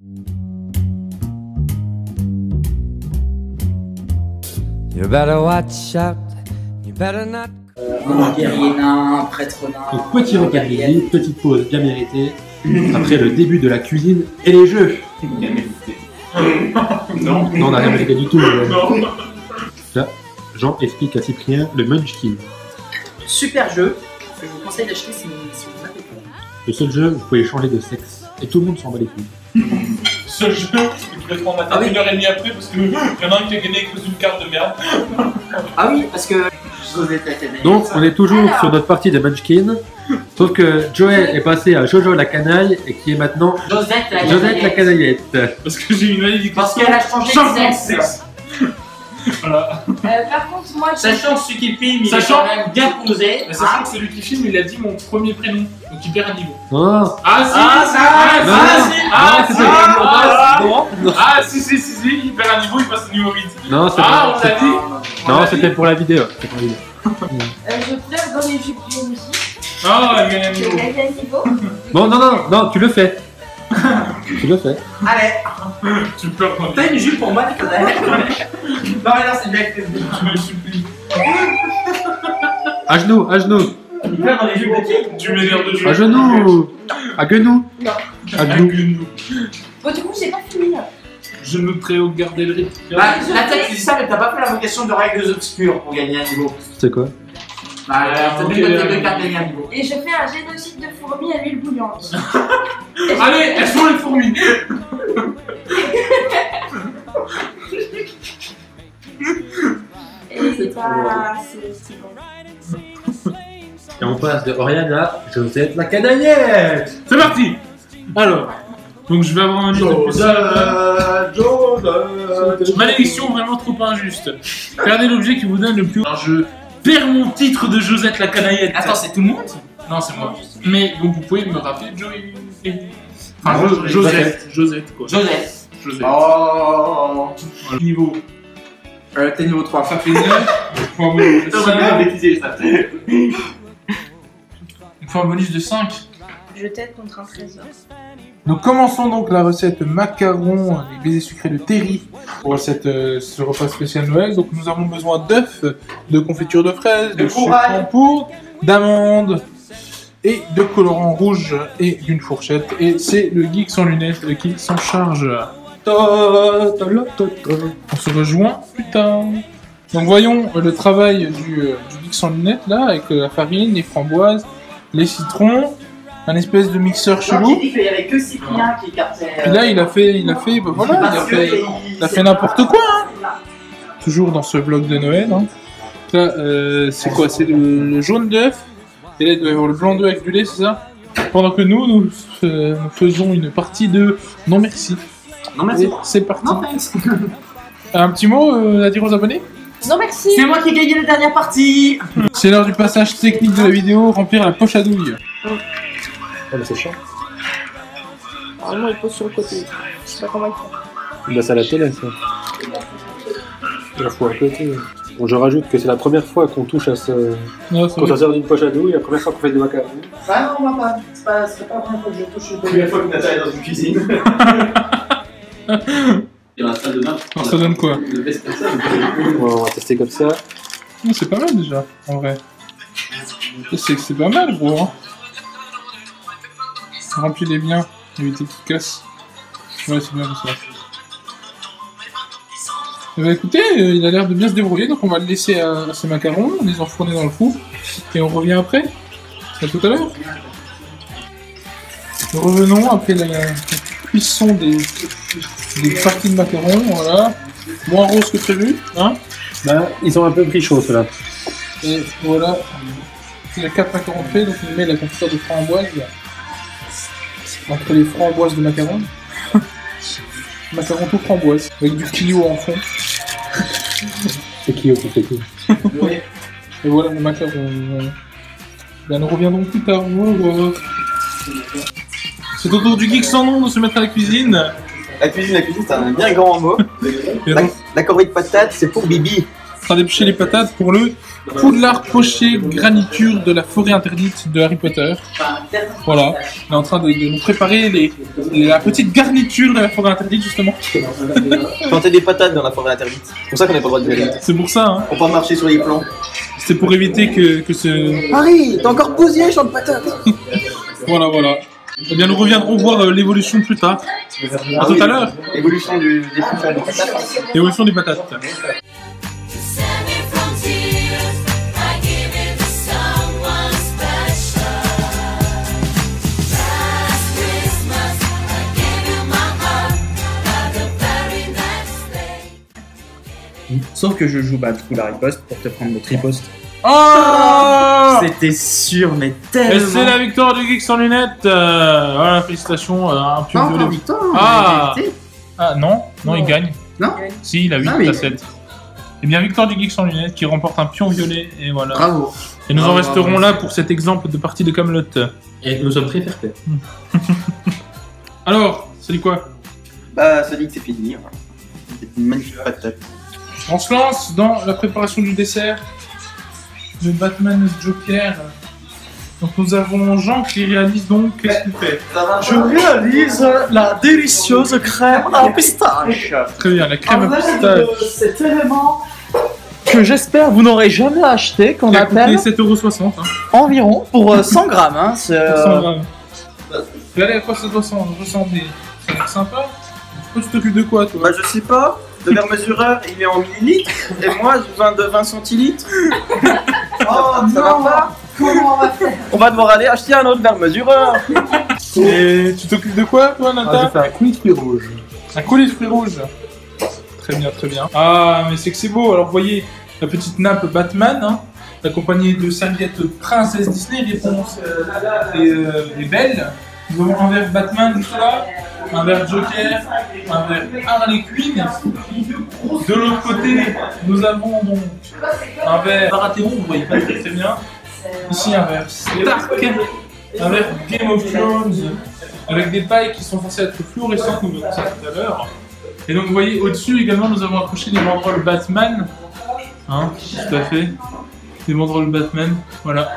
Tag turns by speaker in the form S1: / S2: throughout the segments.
S1: You better watch out, you better not.
S2: Guerrier nain, prêtre nain.
S3: Donc petit regardez, petite pause bien méritée, après le début de la cuisine et les jeux.
S4: Non.
S3: Non, on n'a rien mérité du tout.
S4: Non.
S3: Là, Jean explique à Cyprien le Munchkin.
S2: Super jeu que je vous conseille d'acheter si vous n'avez pas.
S3: Le seul jeu, vous pouvez changer de sexe. Et tout le monde s'en bat les couilles.
S4: Ce jeu, tu peux être en matin 1h30 après parce que y en a un qui a gagné avec une carte de merde.
S2: Ah oui, parce que
S3: Donc, on est toujours sur notre partie de Munchkin. Sauf que Joël est passé à Jojo la canaille et qui est maintenant Josette la canaillette.
S4: Parce que j'ai une malédiction.
S2: Parce qu'elle a changé de sexe.
S4: Voilà.
S5: Par contre, moi,
S2: Sachant que celui qui filme, il est
S4: Sachant-
S2: quand même bien posé.
S4: Mais sachant que celui qui filme, il a dit mon premier prénom. Donc il perd un niveau.
S3: Oh.
S4: Ah si. Si, il perd un niveau, il passe au niveau 8.
S3: Non, c'est
S4: Ah, on l'a dit.
S3: Non, c'était pour la vidéo. C'était pour la vidéo.
S5: je pleure dans les jupes du MJ.
S4: Ah, elle gagne un
S5: Je
S4: niveau.
S5: gagne un niveau.
S3: Bon, non, tu le fais. Tu le fais.
S2: Allez,
S4: Tu pleures quand
S2: t'as une jupe pour moi, Nicolas. Non, mais non, c'est bien que
S4: je me supplie.
S3: À genoux, à genoux.
S2: il pleure dans les jupes de qui?
S4: Tu m'énerves de jeu.
S3: À genoux. À genoux.
S5: Non.
S3: À genoux.
S5: Bon, du coup, j'ai pas fini là.
S4: Je me préoccupe de garder le rythme.
S2: Bah, la tête, tu dis ça, mais t'as pas fait l'invocation de règles obscures pour gagner un niveau.
S3: C'est quoi?
S2: Bah, t'as
S4: ok,
S2: vu que t'as deux cartes gagner un niveau.
S5: Et je fais un génocide de fourmis à l'huile bouillante.
S4: Allez, elles sont les fourmis.
S5: Et c'est pas. C'est bon.
S3: Et on passe de Oriane à Josette la canaillette.
S4: C'est parti. Alors, donc je vais avoir un livre de plus. Malédiction vraiment trop injuste. Perdez l'objet qui vous donne le plus. Alors je perds mon titre de Josette la canaillette.
S2: Attends, c'est tout le monde?
S4: Non, c'est moi. Mais donc vous pouvez me rappeler Joey. Enfin,
S3: Non,
S4: Josette quoi.
S2: Joseph.
S4: Josette.
S2: Oh.
S4: Voilà. Niveau.
S2: T'es niveau 3.
S4: Ça fait 9. Point bonus de 5. Point bonus de 5.
S5: Je t'aide contre un trésor.
S6: Nous commençons donc la recette macaron, les baisers sucrés de Terry pour ce repas spécial Noël. Donc nous avons besoin d'œufs, de confiture de fraises, de sucre en poudre, d'amandes et de colorant rouge et d'une fourchette. Et c'est le geek sans lunettes qui s'en charge. On se rejoint plus tard. Donc voyons le travail du geek sans lunettes là, avec la farine, les framboises, les citrons, un espèce de mixeur
S2: J'ai
S6: chelou.
S2: dit qu'il y avait que Cyprien qui captait.
S6: Puis là, il a fait n'importe quoi, hein. Toujours dans ce vlog de Noël, hein. Là, c'est quoi? C'est le jaune d'œuf. Et là, il doit y avoir le blanc d'œuf avec du lait, c'est ça? Pendant que nous faisons une partie de non merci.
S2: Non, merci.
S6: Et c'est parti.
S2: Non, thanks.
S6: Un petit mot à dire aux abonnés?
S5: Non, merci.
S2: C'est moi qui ai gagné la dernière partie.
S6: C'est l'heure du passage technique de la vidéo, remplir la poche à douille.
S3: Oh, mais c'est chiant.
S5: Normalement, il pose sur le côté. Je sais pas comment il fait.
S3: Bah, c'est à la télé, ça. Il faut à côté. Bon, je rajoute que c'est la première fois qu'on touche à ce.
S6: Non, c'est
S3: Quand
S6: vrai.
S3: on sort d'une poche à douille, la première fois qu'on fait des macarons.
S2: Bah non, on va pas. C'est pas la première fois que je touche le
S7: Première fois que Nathalie est dans une cuisine. Il y a un salle de bain.
S6: Alors, ça donne quoi?
S7: Le best personne.
S3: Bon, on va tester comme ça.
S6: Non, c'est pas mal déjà, en vrai. C'est pas mal, gros. Hein. Remplis-les bien, évitez qu'ils cassent. Ouais, c'est bien comme ça. Eh ben, écoutez, il a l'air de bien se débrouiller, donc on va le laisser à ses macarons, les enfourner dans le four, et on revient après. À tout à l'heure. Nous revenons après la cuisson des parties de macarons, voilà. Moins rose que prévu, hein.
S3: Bah, ils ont un peu pris chaud, ceux-là.
S6: Et voilà, il y a 4 macarons faits, donc on met la confiture de framboise entre les framboises de macarons. Macaron tout framboise, avec du Clio en fond.
S3: C'est qui qui fait tout?
S6: Et voilà le macaron. Ben, nous reviendrons plus tard. Voilà. C'est au tour du geek sans nom de se mettre à la cuisine.
S7: La cuisine, c'est un bien grand mot.
S6: Et donc,
S7: La corvée de patates, c'est pour Bibi.
S6: on va dépêcher les patates pour le Poudlard poché graniture de la forêt interdite de Harry Potter. Voilà, on est en train de nous préparer la petite garniture de la forêt interdite justement.
S7: Planter des patates dans la forêt interdite. C'est pour ça qu'on n'a pas le droit de y aller.
S6: C'est pour ça, hein.
S7: Faut pas marcher sur les plans.
S6: C'est pour éviter que ce...
S7: Harry, t'as encore posé, champ de patates.
S6: Voilà, voilà. Eh bien, nous reviendrons voir l'évolution plus tard. À tout à l'heure.
S7: Évolution des fourchons de patates.
S6: L'évolution des patates.
S8: Sauf que je joue du coup la riposte pour te prendre le triposte.
S6: Oh,
S8: C'était sûr, mais
S6: et
S8: tellement.
S6: c'est la victoire du Geek sans lunettes. Voilà, félicitations. Un pion
S2: Pas
S6: violet.
S2: encore victoire.
S6: Ah. Ah non, il gagne.
S2: Non.
S6: Si, il a 8,
S2: Ah oui.
S6: il a 7. Et bien, victoire du Geek sans lunettes qui remporte un pion violet. Et voilà.
S2: Bravo.
S6: Et nous en
S2: Bravo,
S6: resterons
S2: bravo.
S6: là pour cet exemple de partie de Camelot.
S3: Et nous sommes très fair-play.
S6: Alors, ça dit quoi?
S7: Bah, ça dit que c'est fini. Voilà. C'est une magnifique patate.
S6: On se lance dans la préparation du dessert de Batman Joker. Donc nous avons Jean qui réalise donc, qu'est-ce qu'il fait?
S8: Je réalise la délicieuse crème à pistache.
S6: Très bien, la crème à pistache
S8: Cet élément que j'espère vous n'aurez jamais acheté, qu'on
S6: qui a coûté
S8: appelle
S6: 7,60 €. Hein,
S8: environ pour 100 grammes. Hein, c'est,
S6: 100 grammes. Regardez à quoi ça doit ressembler. Ça a l'air sympa. Toi, tu t'occupes de quoi, toi?
S7: Bah, je sais pas. Le verre mesureur, il est en millilitres. Et moi, j'ai besoin de 20 centilitres. Oh, ça va pas?
S2: Comment on va faire?
S7: On va devoir aller acheter un autre verre mesureur.
S6: Et tu t'occupes de quoi, toi, Nata?
S3: fait un coulis de fruits rouges.
S6: Un colis de fruits rouges. Très bien, très bien. Ah, mais c'est que c'est beau. Alors, vous voyez la petite nappe Batman, hein, accompagnée de serviettes princesse Disney, réponse et belle. Nous avons un verre Batman juste là, un verre Joker, un verre Harley Quinn. De l'autre côté, nous avons donc un verre Baratheon, vous voyez pas très bien. Ici, un verre Stark, un verre Game of Thrones, avec des pailles qui sont censées être fluorescentes, nous verrons ça tout à l'heure. Et donc vous voyez au-dessus également nous avons accroché des banderoles Batman. Hein, tout à fait. Des banderoles Batman, voilà.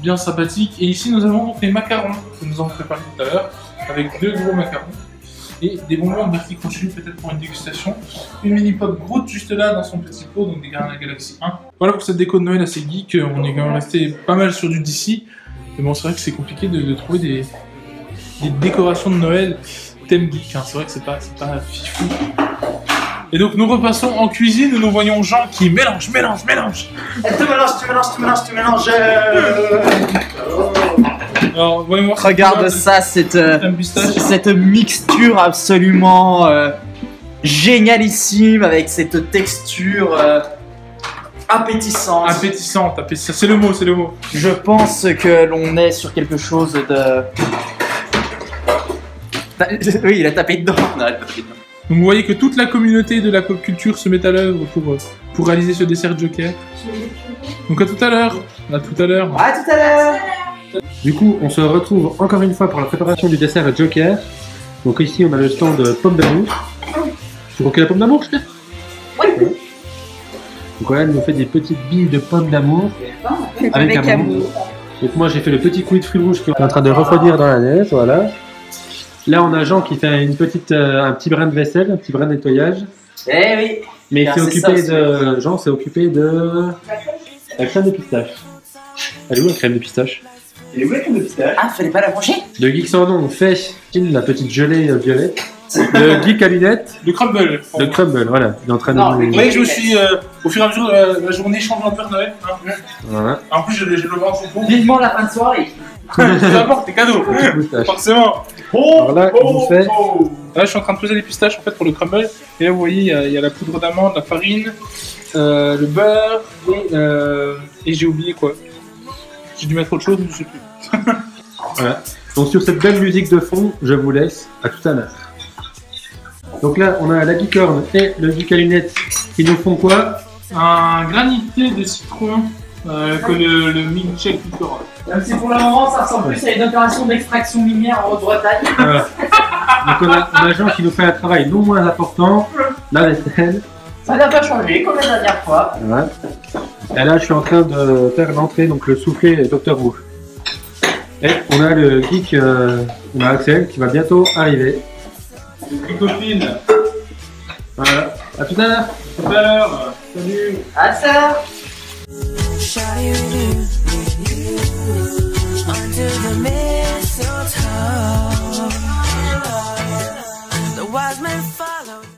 S6: Bien sympathique. Et ici nous avons donc les macarons que nous avons préparés tout à l'heure, avec 2 gros macarons. Et des bonbons de Bertie Crochu, peut-être pour une dégustation. Une mini pop Groot juste là dans son petit pot, donc des Gardiens de la Galaxie 1. Voilà pour cette déco de Noël assez geek. On est quand même resté pas mal sur du DC. Mais bon, c'est vrai que c'est compliqué de trouver des décorations de Noël thème geek. Hein. C'est vrai que c'est pas fifou. Et donc nous repassons en cuisine où nous voyons Jean qui mélange.
S8: Tu mélanges.
S6: Alors, voyons voir.
S8: Regarde ça, cette mixture absolument génialissime avec cette texture appétissante.
S6: Appétissante, c'est le mot, c'est le mot.
S8: Je pense que l'on est sur quelque chose de... Oui, il a tapé dedans. Non, il a tapé dedans.
S6: Donc vous voyez que toute la communauté de la pop culture se met à l'œuvre pour réaliser ce dessert Joker. Donc à tout à l'heure. À tout à l'heure.
S8: À tout à l'heure.
S3: Du coup, on se retrouve encore une fois pour la préparation du dessert Joker. Donc ici, on a le stand de pommes d'amour. Tu croquais la pomme d'amour, je sais?
S5: Oui.
S3: Donc voilà, elle nous fait des petites billes de pommes d'amour avec amour. Donc moi, j'ai fait le petit coulis de fruits rouges qui est en train de refroidir dans la neige, voilà. Là, on a Jean qui fait un petit brin de vaisselle, un petit brin de nettoyage.
S8: Eh oui.
S3: Mais
S8: Car
S3: il s'est
S8: c'est
S3: occupé
S8: ça,
S3: de... Jean s'est occupé de... la crème de pistache. Elle est où la crème de pistache?
S7: Et où la crème de pistache?
S8: Ah, fallait pas la manger.
S3: De Geek sans nom, on fait la petite gelée violette. De Geek à lunettes,
S6: Le crumble.
S3: le crumble, voilà. Il est en train
S8: Non,
S3: de...
S6: Vous voyez que je me suis, au fur et à mesure de la journée, changé un peu de Noël. Hein.
S3: Voilà.
S6: En plus, j'ai le ventre au fond.
S2: Vivement la fin de soirée.
S6: Peu importe, t'es cadeau.
S3: Petite moustache.
S6: Forcément.
S3: Alors là, il vous fait...
S6: Là, je suis en train de peser les pistaches en fait pour le crumble. Et là, vous voyez, il y a la poudre d'amande, la farine, le beurre et j'ai oublié quoi. J'ai dû mettre autre chose, mais je sais plus.
S3: Voilà. Donc sur cette belle musique de fond, je vous laisse à tout à l'heure. Donc là, on a la Geekorn et le Geek à lunettes qui nous font quoi?
S6: Un granité de citron que le milkshake lui fera.
S2: Même si pour le moment ça ressemble plus à une opération d'extraction minière en Haute-Bretagne.
S3: Voilà. Donc on a Jean qui nous fait un travail non moins important, la vaisselle.
S2: Ça n'a pas changé comme la dernière fois.
S3: Ouais. Et là, je suis en train de faire l'entrée, donc le soufflé Docteur Who. Et on a le geek, on a Axel qui va bientôt arriver.
S4: Les copines.
S3: Voilà. À tout à l'heure.
S4: Tout à l'heure. Salut.
S2: À ça.
S1: Shawty, with you.